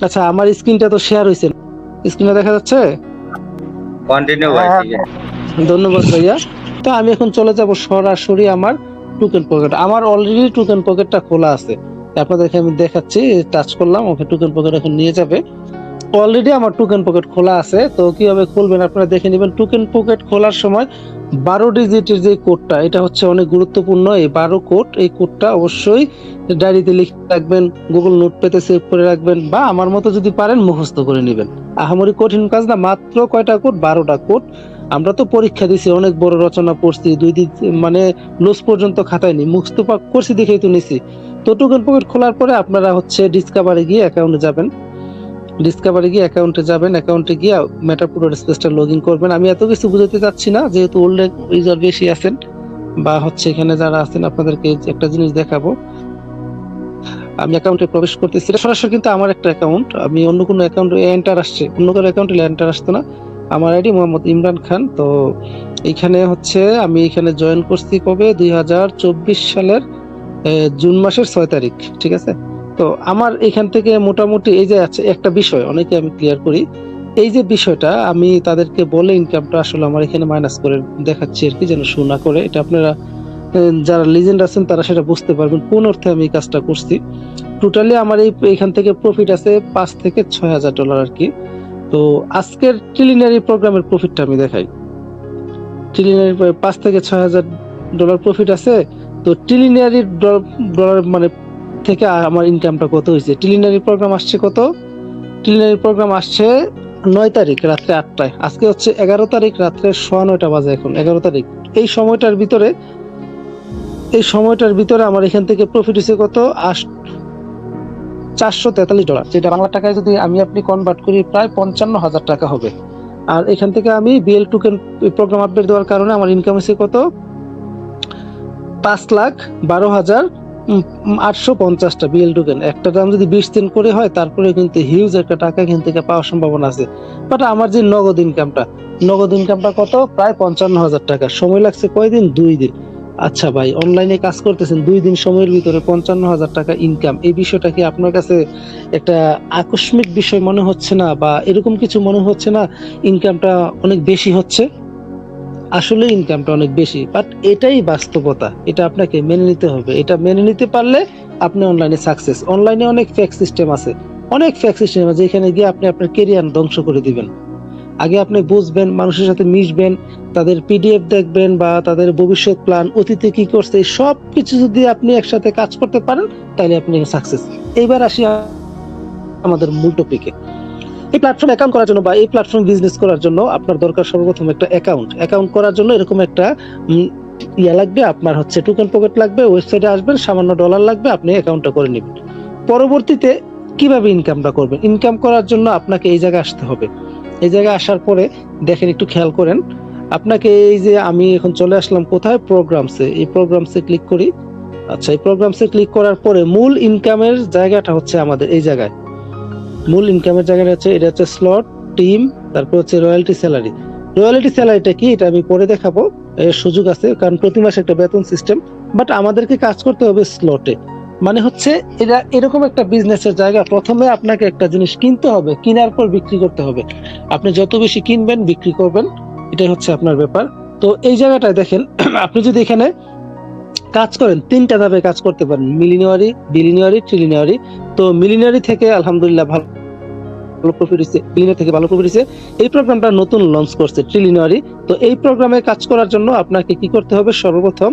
আচ্ছা, আমার স্ক্রিনটা তো শেয়ার হয়েছে, স্ক্রিনে দেখা যাচ্ছে? কন্টিনিউ ভাই, ঠিক আছে। ধন্যবাদ ভাইয়া। তো আমি এখন চলে যাব সরাসরি আমার টোকেন পকেট। আমার অলরেডি টোকেন পকেটটা খোলা আছে, আপনাদেরকে আমি দেখাচ্ছি। টাচ করলাম, ওকে টোকেন পকেট এখন নিয়ে যাবে। অলরেডি আমার টোকেন পকেট খোলা আছে। তো কিভাবে খুলবেন আপনারা দেখে নেবেন। টোকেন পকেট খোলার সময় 12 ডিজিটের যে কোডটা, এটা হচ্ছে অনেক গুরুত্বপূর্ণ। এই 12 কোড, এই কোডটা অবশ্যই ডায়েরিতে লিখে রাখবেন, গুগল নোটপ্যাডে সেভ করে রাখবেন, বা আমার মতো যদি পারেন মুখস্থ করে নেবেন। আহামরি কঠিন কাজ না, মাত্র কয়টা কোড? 12টা কোড। আমরা তো পরীক্ষা দিছি, অনেক বড় রচনা পড়ছি, 2 দিন মানে নোস পর্যন্ত খাতায় নি, মুখস্থ করছি দেখেই তো নিছি। তো টোকেন পকেট খোলার পরে আপনারা হচ্ছে ডিসকভারে গিয়ে অ্যাকাউন্টে যাবেন। অ্যাকাউন্টে গিয়ে মেটাপুরো স্পেসটা লগ ইন করবেন। আমি এত কিছু বুঝাতে চাচ্ছি না, যেহেতু ওল্ড ইউজার বেশি আছেন, বা হচ্ছে এখানে যারা আছেন আপনাদেরকে একটা জিনিস দেখাবো। আমি অ্যাকাউন্টে প্রবেশ করতেছি, এটা সরাসরি কিন্তু আমার একটা অ্যাকাউন্ট। আমি অন্য কোনো অ্যাকাউন্টে এন্টার আসছে, অন্য কোনো অ্যাকাউন্টে এন্টার আসতো না। আমার আইডি মোহাম্মদ ইমরান খান। তো এইখানে হচ্ছে আমি এখানে জয়েন করছি কবে? 2024 সালের জুন মাসের 6 তারিখ, ঠিক আছে? তো আমার এখান থেকে মোটামুটি এই যে আছে একটা বিষয়, অনেকে আমি ক্লিয়ার করি। এই যে বিষয়টা আমি তাদেরকে বলে ইনকামটা আসলে আমার এখানে মাইনাস করে দেখাচ্ছি আর কি, যেন শো না করে। এটা আপনারা যারা লিজেন্ড আছেন তারা সেটা বুঝতে পারবেন কোন অর্থে আমি এই কাজটা করছি। টোটালি আমার এখান থেকে প্রফিট আছে $5,000 থেকে $6,000 আর কি। তো আজকের ট্রিলিনারি প্রোগ্রামের প্রফিটটা আমি দেখাই। ট্রিলিনারি $5,000 থেকে $6,000 প্রফিট আছে। তো ট্রিলিনারি ডলার মানে থেকে আমার ইনকামটা কত হয়েছে? ট্রিলিনারি প্রোগ্রাম আসছে কত? ট্রিলিনারি প্রোগ্রাম আসছে 9 তারিখ রাত্রে 8টায়। আজকে হচ্ছে 11 তারিখ রাত্রে 9:15 বাজে, এখন 11 তারিখ। এই সময়টার ভিতরে আমার এখান থেকে প্রফিট হয়েছে কত? $443, যেটা বাংলা টাকায় যদি আমি আপনি কনভার্ট করি প্রায় $55,000 হবে। আর এখান থেকে আমি বিএল টোকেন প্রোগ্রাম আপডেট দেওয়ার কারণে আমার ইনকাম হয়েছে কত? 5,12,850টা বিএল টোকেন। একটা দাম যদি 20 সেন্ট করে হয়, তারপরে কিন্তু হিউজ একটা টাকা এখান থেকে পাওয়ার সম্ভাবনা আছে। বাট আমার যে নগদ ইনকামটা কত? প্রায় $55,000। সময় লাগছে কয়দিন? 2 দিন। আচ্ছা ভাই, অনলাইনে কাজ করতেছেন, 2 দিন সময়ের ভিতরে $55,000 ইনকাম, এই বিষয়টা কি আপনার কাছে একটা আকস্মিক বিষয় মনে হচ্ছে না, বা এরকম কিছু মনে হচ্ছে না ইনকামটা অনেক বেশি হচ্ছে? আসলে ইনকামটা অনেক বেশি, বাট এটাই বাস্তবতা। এটা আপনাকে মেনে নিতে হবে। এটা মেনে নিতে পারলে আপনি অনলাইনে সাকসেস। অনলাইনে অনেক ফেক সিস্টেম আছে, যেখানে গিয়ে আপনি আপনার কেরিয়ার ধ্বংস করে দিবেন। আগে আপনি বুঝবেন, মানুষের সাথে মিশবেন, তাদের পিডিএফ দেখবেন, বা তাদের ভবিষ্যৎ প্ল্যান, অতীতে কি করছে, সবকিছু যদি আপনি একসাথে কাজ করতে পারেন, তাহলে আপনি সাকসেস। এইবার আসি আমাদের মূল টপিকে। এই প্ল্যাটফর্ম অ্যাকাউন্ট করার জন্য, বা এই প্ল্যাটফর্ম বিজনেস করার জন্য আপনার দরকার সর্বপ্রথম একটা অ্যাকাউন্ট করার জন্য এরকম একটা লাগবে। আপনার হচ্ছে টোকেন পকেট লাগবে, ওয়েবসাইটে আসবেন, সামান্য ডলার লাগবে, আপনি অ্যাকাউন্টটা করে নেবেন। পরবর্তীতে কিভাবে ইনকামটা করবেন? ইনকাম করার জন্য আপনাকে এই জায়গায় আসতে হবে। এই জায়গায় আসার পরে দেখেন, একটু খেয়াল করেন। আপনাকে এই যে আমি এখন চলে আসলাম কোথায়? প্রোগ্রামসে। এই প্রোগ্রামসে ক্লিক করি। আচ্ছা, এই প্রোগ্রামসে ক্লিক করার পরে মূল ইনকামের জায়গাটা হচ্ছে আমাদের এই জায়গায়। মূল ইনকামের জায়গাটা হচ্ছে, এটা হচ্ছে স্লট, টিম, তারপর হচ্ছে রয়্যালটি স্যালারি। রয়্যালটি স্যালারিটা কি এটা আমি পরে দেখাবো, এর সুযোগ আছে, কারণ প্রতি মাসে একটা বেতন সিস্টেম। বাট আমাদেরকে কাজ করতে হবে স্লটে। মানে হচ্ছে এটা এরকম একটা বিজনেসের জায়গা। প্রথমে আপনাকে একটা জিনিস কিনতে হবে, কেনার পর বিক্রি করতে হবে। আপনি যত বেশি কিনবেন, বিক্রি করবেন, এটাই হচ্ছে আপনার ব্যাপার। তো এই জায়গাটায় দেখেন, আপনি যদি এখানে কাজ করেন, 3টা ধাপে কাজ করতে পারেন: মিলিনিয়ারি, বিলিনিয়ারি, ট্রিলিনিয়ারি। তো মিলিনিয়ারি থেকে আলহামদুলিল্লাহ ভালো প্রফিট হচ্ছে, বিলিয়নিয়ার থেকে ভালো প্রফিট হচ্ছে। এই প্রোগ্রামটা নতুন লঞ্চ করছে ট্রিলিনিয়ারি। তো এই প্রোগ্রামে কাজ করার জন্য আপনাকে কি করতে হবে? সর্বপ্রথম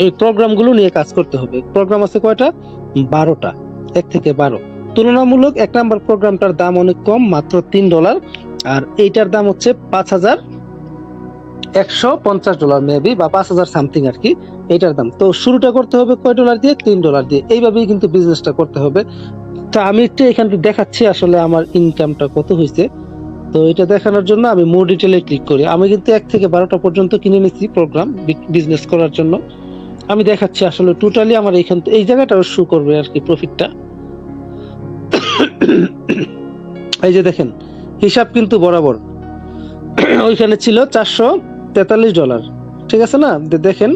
এই প্রোগ্রামগুলো নিয়ে কাজ করতে হবে। প্রোগ্রাম আছে কয়টা? 12টা, 1 থেকে 12। তুলনামূলক 1 নাম্বার প্রোগ্রামটার দাম অনেক কম, মাত্র $3। আর এইটার দাম হচ্ছে $5,150 মেবি, বা 5,000 সামথিং আর কি এটার দাম। তো শুরুটা করতে হবে কয় ডলার দিয়ে? $3 দিয়ে। এইভাবেই কিন্তু বিজনেসটা করতে হবে। তো আমি একটু এখান থেকে দেখাচ্ছি আসলে আমার ইনকামটা কত হয়েছে। তো এটা দেখানোর জন্য আমি মোর ডিটেলে ক্লিক করি। আমি কিন্তু 1 থেকে 12টা পর্যন্ত কিনে নিচ্ছি প্রোগ্রাম বিজনেস করার জন্য। আমি দেখাচ্ছি আসলে টোটালি আমার এইখান থেকে এই জায়গাটাও শো করবে আর কি প্রফিটটা। এই যে দেখেন, হিসাব কিন্তু বরাবর। ওইখানে ছিল $443, ঠিক আছে না? দেখেন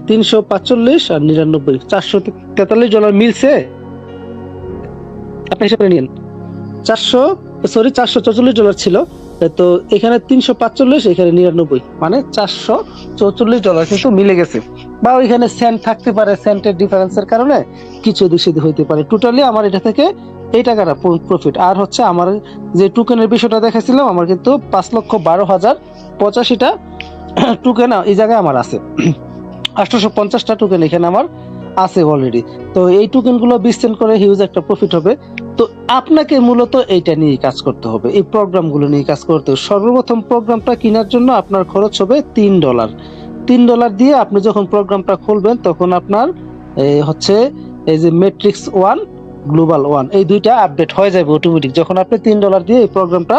345 আর 99, $443 মিলছে। আপনি হিসাব করে নিন। 444 ছিল, তো এখানে 345, এখানে 99, মানে $444 কিন্তু মিলে গেছে। বা ওইখানে সেন্ট থাকতে পারে, সেন্টের ডিফারেন্সের কারণে কিছু এদিক সেদিক হইতে পারে। টোটালি আমার এটা থেকে এই টাকাটা প্রফিট। আর হচ্ছে আমার যে টোকেনের বিষয়টা দেখাছিলাম, আমার কিন্তু 5,12,085টা টোকেন এই জায়গায় আমার আছে। 850টা টোকেন এখানে আমার আছে অলরেডি। তো এই টোকেন গুলো বিস্টেন করে হিউজ একটা প্রফিট হবে। তো আপনাকে মূলত এইটা নিয়ে কাজ করতে হবে, এই প্রোগ্রাম গুলো নিয়ে কাজ করতে হবে। সর্বপ্রথম প্রোগ্রামটা কেনার জন্য আপনার খরচ হবে $3। $3 দিয়ে আপনি যখন প্রোগ্রামটা খুলবেন, তখন আপনার হচ্ছে এই যে ম্যাট্রিক্স 1, গ্লোবাল 1, এই দুইটা আপডেট হয়ে যাবে অটোমেটিক যখন আপনি $3 দিয়ে এই প্রোগ্রামটা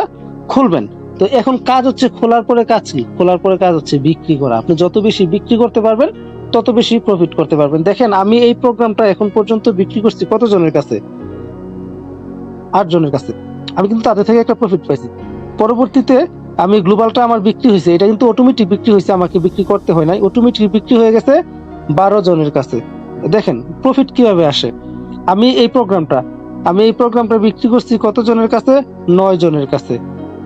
খুলবেন। তো এখন কাজ হচ্ছে খোলার পরে কাজ কি? খোলার পরে কাজ হচ্ছে বিক্রি করা। আপনি যত বেশি বিক্রি করতে পারবেন, তত বেশি প্রফিট করতে পারবেন। দেখেন, আমি এই প্রোগ্রামটা এখন পর্যন্ত বিক্রি করছি কতজনের কাছে? 8 জনের কাছে। আমি কিন্তু তাদের থেকে একটা প্রফিট পাইছি। পরবর্তীতে আমি গ্লোবালটা আমার বিক্রি হয়েছে, এটা কিন্তু অটোমেটিক বিক্রি হয়েছে, আমাকে বিক্রি করতে হয় নাই, অটোমেটিক বিক্রি হয়ে গেছে 12 জনের কাছে। দেখেন প্রফিট কিভাবে আসে। আমি এই প্রোগ্রামটা বিক্রি করছি কত জনের কাছে? 9 জনের কাছে,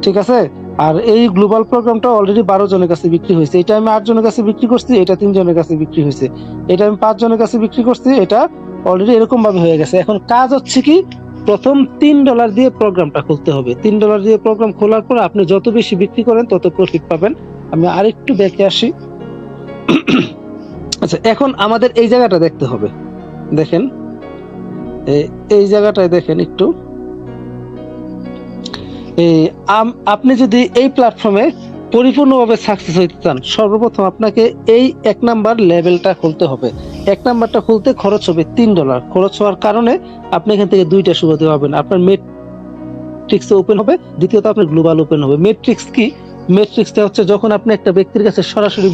ঠিক আছে। আর এই গ্লোবাল প্রোগ্রামটা অলরেডি 12 জনের কাছে বিক্রি হয়েছে। এটা আমি 8 জনের কাছে বিক্রি করছি, এটা 3 জনের কাছে বিক্রি হয়েছে। এটা আমি 5 জনের কাছে বিক্রি করছি, এটা অলরেডি এরকম ভাবে হয়ে গেছে। এখন কাজ হচ্ছে কি, প্রথম $3 দিয়ে প্রোগ্রামটা খুলতে হবে। $3 দিয়ে প্রোগ্রাম খোলার পর আপনি যত বেশি বিক্রি করেন, তত প্রফিট পাবেন। আমি আরেকটু দেখে আসি। আচ্ছা, এখন আমাদের এই জায়গাটা দেখতে হবে। দেখেন এই জায়গাটায় দেখেন একটু। আপনি যদি এই প্ল্যাটফর্মে পরিপূর্ণভাবে সাকসেস হইতে চান, সর্বপ্রথম আপনাকে এই 1 নাম্বার লেভেলটা খুলতে হবে। 1 নাম্বারটা খুলতে খরচ হবে $3। খরচ হওয়ার কারণে আপনি এখান থেকে 2টা সুবিধা পাবেন। আপনার ম্যাট্রিক্স ওপেন হবে, দ্বিতীয়ত আপনার গ্লোবাল ওপেন হবে। ম্যাট্রিক্স কি? ম্যাট্রিক্সটা হচ্ছে যখন আপনি একটা ব্যক্তির কাছে সরাসরি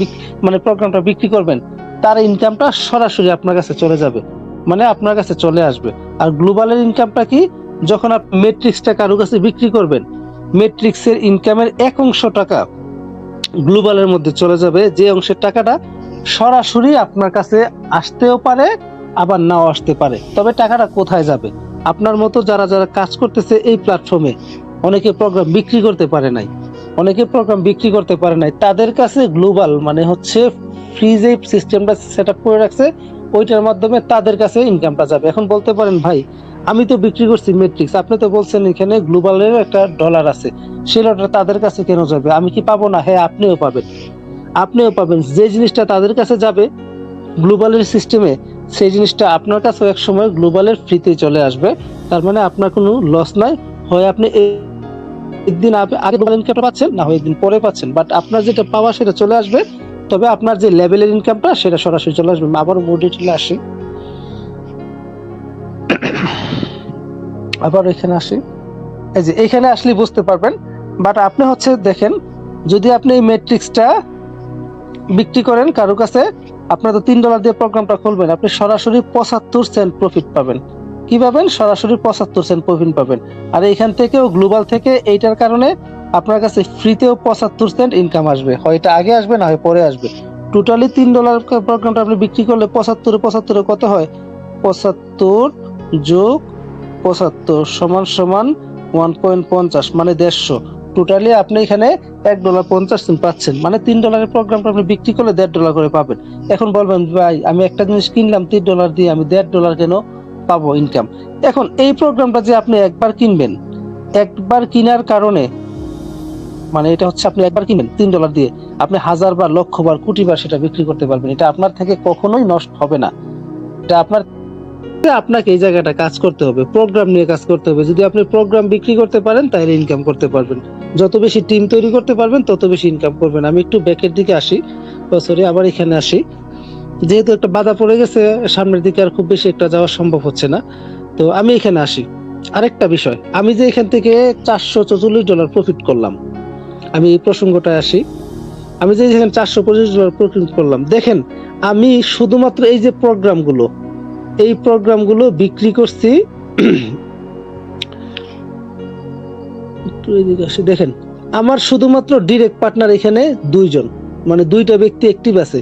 মানে প্রোগ্রামটা বিক্রি করবেন, তার ইনকামটা সরাসরি আপনার কাছে চলে যাবে, মানে আপনার কাছে চলে আসবে। আর গ্লোবালের ইনকামটা কি? যখন আপনি ম্যাট্রিক্সটা কারো কাছে বিক্রি করবেন, ম্যাট্রিক্সের ইনকামের 1 টাকা গ্লোবালের মধ্যে চলে যাবে, যে অংশের টাকাটা সরাসরি আপনার কাছে আসতেও পারে, আবার নাও আসতে পারে। তবে টাকাটা কোথায় যাবে? আপনার মতো যারা যারা কাজ করতেছে এই প্ল্যাটফর্মে, অনেকে প্রোগ্রাম বিক্রি করতে পারে নাই, তাদের কাছে গ্লোবাল মানে হচ্ছে ফ্রি যে সিস্টেমটা সেট আপ করে রাখছে, ওইটার মাধ্যমে তাদের কাছে ইনকামটা যাবে। এখন বলতে পারেন, ভাই আমি তো বিক্রি করছি ম্যাট্রিক্স, আপনি তো বলছেন এখানে গ্লোবালের একটা ডলার আছে, সেই ডলারটা তাদের কাছে কেন যাবে? আমি কি পাবো না? হ্যাঁ, আপনিও পাবেন। যে জিনিসটা তাদের কাছে যাবে গ্লোবালের সিস্টেমে, সেই জিনিসটা আপনার কাছে এক সময় গ্লোবালের ফ্রিতে চলে আসবে। তার মানে আপনার কোনো লস নাই। হয় আপনি একদিন আগে গ্লোবাল ইনকামটা পাচ্ছেন, না হয় একদিন পরে পাচ্ছেন, বাট আপনার যেটা পাওয়া সেটা চলে আসবে। তবে আপনার যে লেভেলের ইনকামটা সেটা সরাসরি চলে আসবে। আবার মোর ডিটেইলে আসি, এই যে এখানে আসলে বুঝতে পারবেন। বাট আপনি হচ্ছে দেখেন, যদি আপনি এই ম্যাট্রিক্সটা বিক্রি করেন কারো কাছে, আপনার তো $3 দিয়ে প্রোগ্রামটা খুলবেন, আপনি সরাসরি 75 সেন্ট প্রফিট পাবেন। কি পাবেন? সরাসরি 75 সেন্ট প্রফিট পাবেন। আর এইখান থেকেও গ্লোবাল থেকে এইটার কারণে আপনার কাছে ফ্রিতেও 75 সেন্ট ইনকাম আসবে। হয় এটা আগে আসবে, না হয় পরে আসবে। টোটালি $3 প্রোগ্রামটা আপনি বিক্রি করলে 75 কত হয়? 75 যোগ 75 সমান সমান 1.50, মানে 150। টোটালি আপনি এখানে $1.50 পাচ্ছেন, মানে $3 প্রোগ্রামটা আপনি বিক্রি করলে $1.5 করে পাবেন। এখন বলবেন, ভাই আমি একটা জিনিস কিনলাম $3 দিয়ে, আমি $1.5 কেন পাবো ইনকাম? এখন এই প্রোগ্রামটা যে আপনি একবার কিনবেন, একবার কেনার কারণে, মানে এটা হচ্ছে আপনি একবার কিনবেন $3 দিয়ে, আপনি 1000 বার, লক্ষ বার, কোটি বার সেটা বিক্রি করতে পারবেন। এটা আপনার থেকে কখনোই নষ্ট হবে না। এটা আপনাকে এই জায়গাটা কাজ করতে হবে, প্রোগ্রাম নিয়ে কাজ করতে হবে। যদি আপনি প্রোগ্রাম বিক্রি করতে পারেন, তাহলে ইনকাম করতে পারবেন। যত বেশি টিম তৈরি করতে পারবেন, তত বেশি ইনকাম করবেন। আমি একটু ব্যাকের দিকে আসি, আবার এখানে আসি। যেহেতু একটা বাধা পড়ে গেছে, সামনের দিকে আর খুব বেশি একটা যাওয়া সম্ভব হচ্ছে না, তো আমি এখানে আসি। আরেকটা বিষয়, আমি যে এখান থেকে $444 প্রফিট করলাম, আমি এই প্রসঙ্গটায় আসি। আমি যে এখানে $425 প্রফিট করলাম, দেখেন আমি শুধুমাত্র এই যে প্রোগ্রামগুলো বিক্রি করছি। দেখেন, আমার শুধুমাত্র ডিরেক্ট পার্টনার এখানে 2 জন, মানে 2টা ব্যক্তি অ্যাক্টিভ আছে।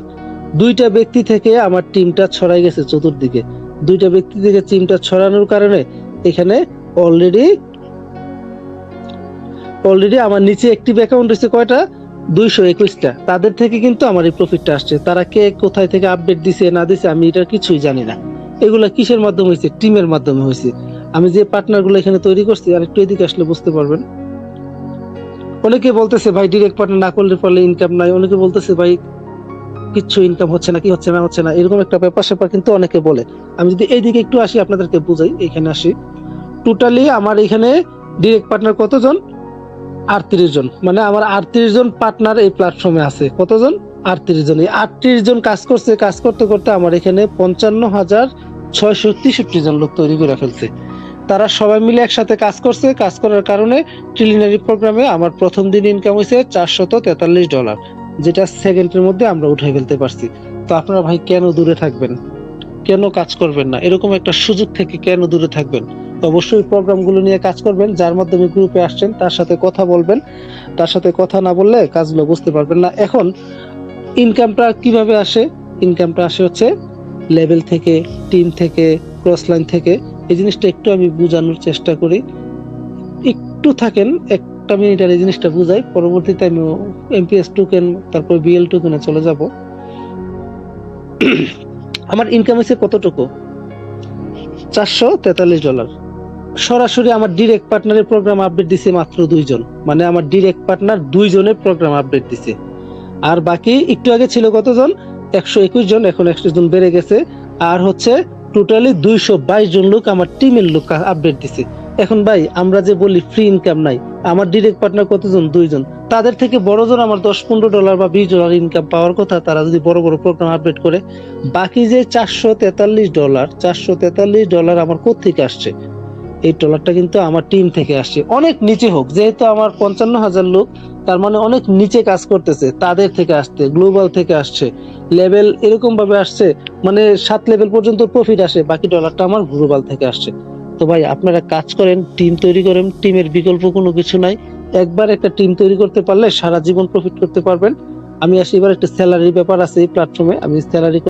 দুইটা ব্যক্তি থেকে আমার টিমটা ছড়াই গেছে চতুর্দিকে। দুইটা ব্যক্তি থেকে টিমটা ছড়ানোর কারণে এখানে অলরেডি আমার নিচে অ্যাক্টিভ অ্যাকাউন্ট হচ্ছে কয়টা, 221টা। তাদের থেকে কিন্তু আমার এই প্রফিটটা আসছে। তারা কে কোথায় থেকে আপডেট দিছে না দিছে আমি এটা কিছুই জানি না। এগুলা কিসের মাধ্যমে হয়েছে? টিমের মাধ্যমে হয়েছে। আমি যে পার্টনারগুলো এখানে তৈরি করছি, আর একটু এদিকে আসলে বুঝতে পারবেন। অনেকে বলতেছে ভাই ডিরেক্ট পার্টনার না করলে পারলে ইনকাম নাই, অনেকে বলতেছে ভাই কিচ্ছু ইনকাম হচ্ছে না, কি হচ্ছে না, এরকম একটা ব্যাপার স্যাপার কিন্তু অনেকে বলে। আমি যদি এইদিকে একটু আসি আপনাদেরকে বুঝাই, এখানে আসি। টোটালি আমার এখানে ডিরেক্ট পার্টনার কতজন? 38 জন। মানে আমার 38 জন পার্টনার এই প্ল্যাটফর্মে আছে। কতজন? 38 জন। এই 38 জন কাজ করছে। কাজ করতে করতে আমার এখানে 55,663 জন লোক তৈরি করে ফেলছে। তারা সবাই মিলে একসাথে কাজ করছে। কাজ করার কারণে ট্রিলিনারি প্রোগ্রামে আমার প্রথম দিন ইনকাম হয়েছে $443, যেটা সেকেন্ডের মধ্যে আমরা উঠাই ফেলতে পারছি। তো আপনারা ভাই কেন দূরে থাকবেন? কেন কাজ করবেন না? এরকম একটা সুযোগ থেকে কেন দূরে থাকবেন? অবশ্যই প্রোগ্রামগুলো নিয়ে কাজ করবেন। যার মাধ্যমে গ্রুপে আসছেন তার সাথে কথা বলবেন। তার সাথে কথা না বললে কাজগুলো বুঝতে পারবেন না। এখন ইনকামটা কিভাবে আসে? ইনকামটা আসে হচ্ছে লেভেল থেকে, টিম থেকে, ক্রস লাইন থেকে। এই জিনিসটা একটু আমি বোঝানোর চেষ্টা করি। একটু থাকেন, একটা মিনিট আর এই জিনিসটা বুঝাই। পরবর্তীতে আমি এমপিএস টোকেন তারপর বিএল টোকেনে চলে যাব। আমার ইনকাম হচ্ছে কতটুকু? $443। সরাসরি আমার ডিরেক্ট পার্টনারের প্রোগ্রাম আপডেট দিছে মাত্র 2 জন। মানে আমার ডিরেক্ট পার্টনার 2 জনের প্রোগ্রাম আপডেট দিছে। আর বাকি একটু আগে ছিল কতজন? 121 জন, এখন 100 জন বেড়ে গেছে। আর হচ্ছে টোটালি 222 জন লোক আমার টিমের লোক আপডেট দিছে। এখন ভাই আমরা যে বলি ফ্রি ইনকাম নাই, আমার ডিরেক্ট পার্টনার কতজন? 2 জন। তাদের থেকে বড়জন আমার $10-15 বা $20 ইনকাম পাওয়ার কথা, তারা যদি বড় বড় প্রোগ্রাম আপডেট করে। বাকি যে $443 আমার কোত্থেকে আসছে? এই ডলারটা কিন্তু আমার টিম থেকে আসছে। অনেক নিচে হোক, যেহেতু আমার 55,000 লোক, তার মানে অনেক নিচে কাজ করতেছে, তাদের থেকে আসছে, গ্লোবাল থেকে আসছে, লেভেল এরকম ভাবে আসছে, মানে 7 লেভেল পর্যন্ত প্রফিট আসে। বাকি ডলারটা আমার গ্লোবাল থেকে আসছে। তো ভাই আপনারা কাজ করেন, টিম তৈরি করেন। টিমের বিকল্প কোনো কিছু নাই। একবার একটা টিম তৈরি করতে পারলে সারা জীবন প্রফিট করতে পারবেন। আমি আসি এবার একটা স্যালারির ব্যাপার আছে এই প্ল্যাটফর্মে। আমি স্যালারি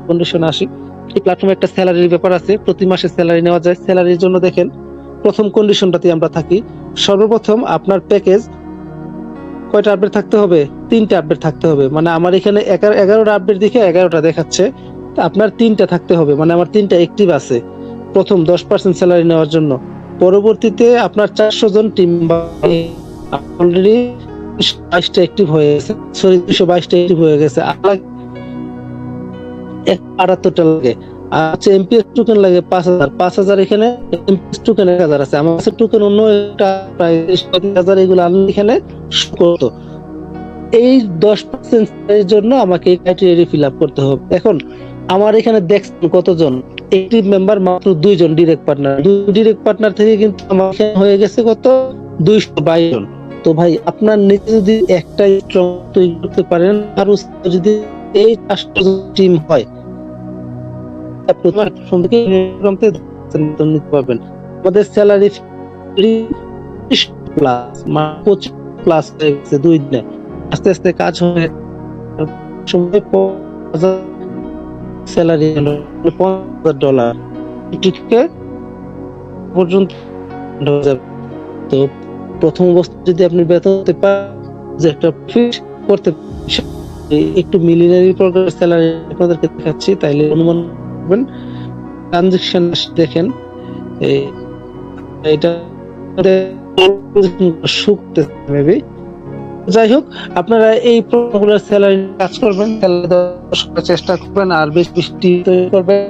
কন্ডিশনে আসি। এই প্ল্যাটফর্মে একটা স্যালারির ব্যাপার আছে। প্রতি মাসে স্যালারি নেওয়া যায়। স্যালারির জন্য দেখেন প্রথম কন্ডিশনটাতে আমরা থাকি। সর্বপ্রথম আপনার প্যাকেজ কয়টা আপডেট থাকতে হবে? 3টা আপডেট থাকতে হবে। মানে আমার এখানে 11টা আপডেট দেখে 11টা দেখাচ্ছে, আপনার 3টা থাকতে হবে। মানে আমার 3টা অ্যাক্টিভ আছে প্রথম 10% স্যালারি নেওয়ার জন্য। পরবর্তীতে আপনার 400 জন টিম অলরেডি 22টা অ্যাক্টিভ হয়ে গেছে, সরি 222টা অ্যাক্টিভ হয়ে গেছে। 78টা লাগে। আচ্ছা এমপিএস টোকেন লাগে 5,000 এখানে এমপিএস টোকেন 1,000 আছে। আমার কাছে টোকেন অন্য একটা প্রায় 30,000 এগুলো আমি এখানে করতো। এই 10% এর জন্য আমাকে এই ক্রাইটেরিয়া ফিল আপ করতে হবে। এখন আমার এখানে দেখছেন কতজন অ্যাক্টিভ মেম্বার? মাত্র 2 জন ডিরেক্ট পার্টনার। 2 ডিরেক্ট পার্টনার থেকে কিন্তু আমার এখানে হয়ে গেছে কত? 222 জন। তো ভাই আপনার নিচে যদি একটা স্ট্রং তৈরি করতে পারেন, আর যদি এই 400 টিম হয়, আমাদের স্যালারি প্লাস 2 দিনে আস্তে আস্তে কাজ হয়ে সময় স্যালারি হলো $50,000 পর্যন্ত। তো প্রথম অবস্থা যদি আপনি বেতন হতে পারেন, যে একটা ফিট করতে একটু মিলিনারি প্রোগ্রাম স্যালারি আপনাদেরকে দেখাচ্ছি, তাইলে অনুমান করবেন। ট্রানজাকশন দেখেন এটা মেবি। যাই হোক, আপনারা এই প্রোগ্রামগুলোর স্যালারি কাজ করবেন, চেষ্টা করবেন, আর বেশ বৃষ্টি তৈরি করবেন।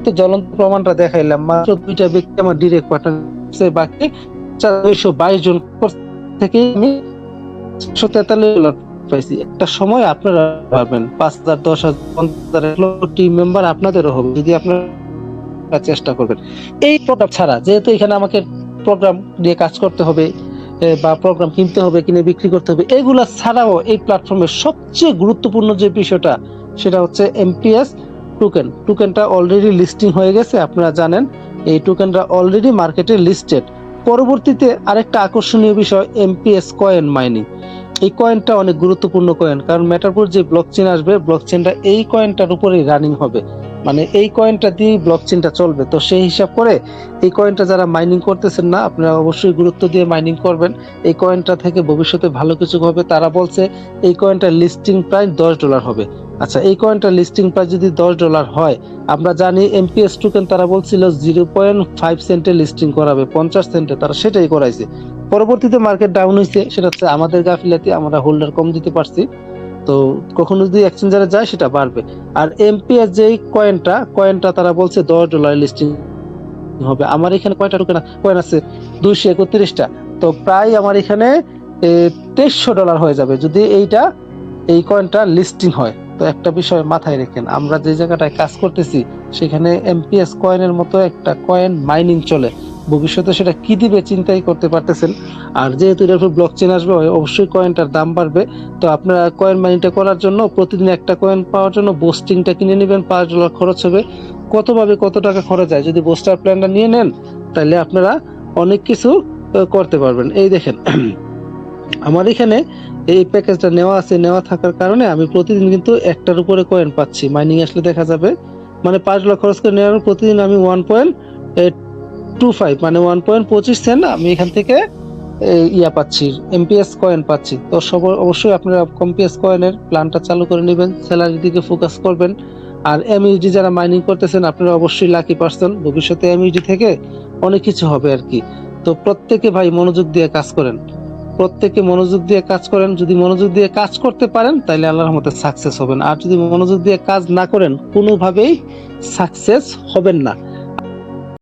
তো জ্বলন্ত প্রমাণটা দেখাইলাম, মাত্র 2টা ব্যক্তি আমার ডিরেক্ট পার্টনার, বাকি 222 জন থেকে আমি $143 পাইছি। একটা সময় আপনারা পাবেন 5,000, 10,000, 50,000 টিম মেম্বার আপনাদেরও হবে যদি আপনারা চেষ্টা করবেন। এই প্রোডাক্ট ছাড়া, যেহেতু এখানে আমাকে প্রোগ্রাম দিয়ে কাজ করতে হবে বা প্রোগ্রাম কিনতে হবে, কিনে বিক্রি করতে হবে, এগুলা ছাড়াও এই প্ল্যাটফর্মের সবচেয়ে গুরুত্বপূর্ণ যে বিষয়টা, সেটা হচ্ছে এমপিএস টোকেন। টোকেনটা অলরেডি লিস্টিং হয়ে গেছে, আপনারা জানেন। এই টোকেনটা অলরেডি মার্কেটে লিস্টেড। পরবর্তীতে আরেকটা আকর্ষণীয় বিষয় এমপিএস কয়েন মাইনিং। এই কয়েনটা অনেক গুরুত্বপূর্ণ কয়েন, কারণ মেটারপুর যে ব্লকচেন আসবে, ব্লকচেনটা এই কয়েনটার উপরেই রানিং হবে, মানে এই কয়েনটা দিয়ে ব্লকচেনটা চলবে। তো সেই হিসাব করে এই কয়েনটা যারা মাইনিং করতেছেন না, আপনারা অবশ্যই গুরুত্ব দিয়ে মাইনিং করবেন। এই কয়েনটা থেকে ভবিষ্যতে ভালো কিছু হবে। তারা বলছে এই কয়েনটার লিস্টিং প্রাইস $10 হবে। আচ্ছা, এই কয়েনটার লিস্টিং প্রাইস যদি $10 হয়, আমরা জানি এমপিএস টোকেন তারা বলছিল 0.5 সেন্টে লিস্টিং করাবে, 50 সেন্টে, তারা সেটাই করাইছে। পরবর্তীতে মার্কেট ডাউন হয়েছে, সেটা হচ্ছে আমাদের গাফিলাতি, আমরা হোল্ডার কম দিতে পারছি। তো কখনো যদি এক্সচেঞ্জারে যায় সেটা বাড়বে। আর এমপিএস যেই কয়েনটা তারা বলছে $10 লিস্টিং হবে। আমার এখানে কয়টা টোকেন কয়েন আছে? 231টা। তো প্রায় আমার এখানে $2300 হয়ে যাবে যদি এই কয়েনটা লিস্টিং হয়। তো একটা বিষয় মাথায় রাখেন, আমরা যে জায়গাটায় কাজ করতেছি সেখানে এমপিএস কয়েনের মতো একটা কয়েন মাইনিং চলে। ভবিষ্যতে সেটা কি দিবে চিন্তাই করতে পারতেছেন। আর যেহেতু এর উপর ব্লকচেন আসবে, অবশ্যই কয়েনটার দাম বাড়বে। তো আপনারা কয়েন মাইনিংটা করার জন্য প্রতিদিন একটা কয়েন পাওয়ার জন্য বুস্টিংটা কিনে নেবেন, $5 খরচ হবে। কত টাকা খরচ হয় যদি বুস্টার প্ল্যানটা নিয়ে নেন, তাহলে আপনারা অনেক কিছু করতে পারবেন। এই দেখেন আমার এখানে এই প্যাকেজটা নেওয়া থাকার কারণে আমি প্রতিদিন কিন্তু একটার উপরে কয়েন পাচ্ছি। মাইনিং আসলে দেখা যাবে, মানে $5 খরচ করে নেওয়ার প্রতিদিন আমি 1.25 মানে 1.25 সেন্ট আমি এখান থেকে পাচ্ছি, এমপিএস কয়েন পাচ্ছি। তো অবশ্যই আপনারা এমপিএস কয়েনের প্ল্যানটা চালু করে নেবেন, স্যালারির দিকে ফোকাস করবেন। আর এমইউডি যারা মাইনিং করতেছেন, আপনারা অবশ্যই লাকি পারসন, ভবিষ্যতে এমইউডি থেকে অনেক কিছু হবে আর কি। তো প্রত্যেকে ভাই মনোযোগ দিয়ে কাজ করেন, প্রত্যেকে মনোযোগ দিয়ে কাজ করেন। যদি মনোযোগ দিয়ে কাজ করতে পারেন তাহলে আল্লাহর রহমতে সাকসেস হবেন, আর যদি মনোযোগ দিয়ে কাজ না করেন কোনোভাবেই সাকসেস হবেন না।